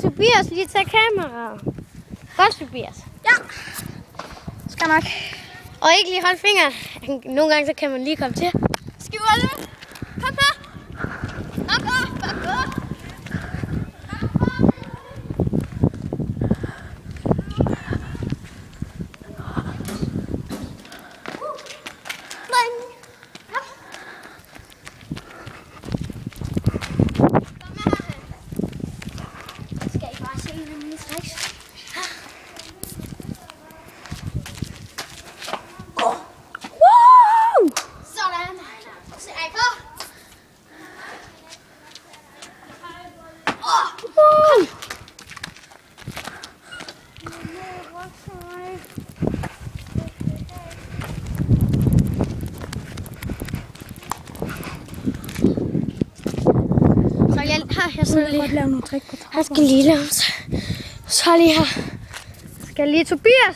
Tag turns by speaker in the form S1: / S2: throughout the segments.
S1: Tobias, lige tage kameraet. Godt, Tobias.
S2: Ja. Skal nok.
S1: Og ikke lige holde fingeren. Nogle gange så kan man lige komme til.
S2: Skal vi holde? Kom her. Op.
S1: Jeg skal lige lave så lige her. Skal lige Tobias.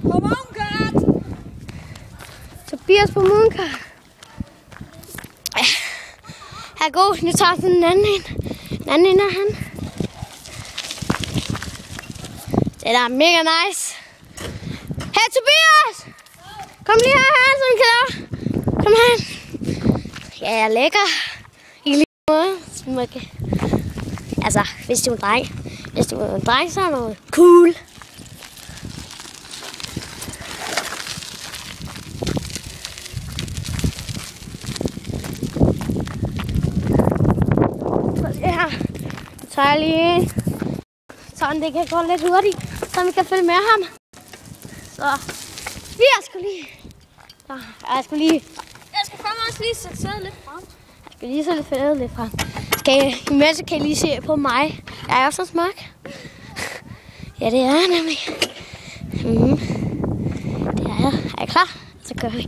S2: På mooncart.
S1: Tobias på mooncart. Ja. Her god. Nu tager sådan en anden en. En anden en af han. Det er mega nice. Hey Tobias! Kom lige herhen, så vi kan lave. Kom herhen. Ja, jeg er lækker. I lige måde. Smukke. Altså, hvis du er en dreng. Hvis du er en dreng, så er noget cool. Så her. Så tager jeg lige en. Sådan, det kan gå lidt hurtigt, så vi kan følge med ham. Så, jeg skal lige... Jeg skal fandme også lige sætte sædet lidt frem. Jeg skal lige sætte sædet lidt frem. Imens kan I lige se på mig. Jeg er også så smuk. Ja, det er jeg nemlig. Det er jeg. Er I klar? Så gør vi.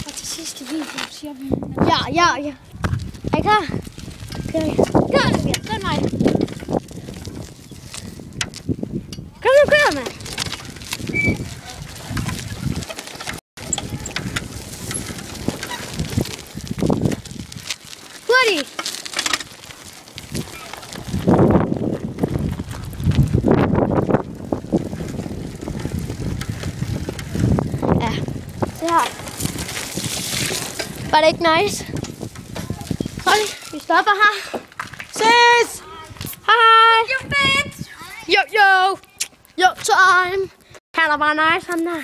S2: Og til sidste video siger vi...
S1: Ja. Er I klar? Gør vi. Gør det, Tobias. Den vej. Kom nu, kør, mand. Hurtigt. Ja, det her. Var det ikke nice? Hold, vi stopper her. Ses! Hej!
S2: You bitch!
S1: Yo, time! Han er bare nice, ham der.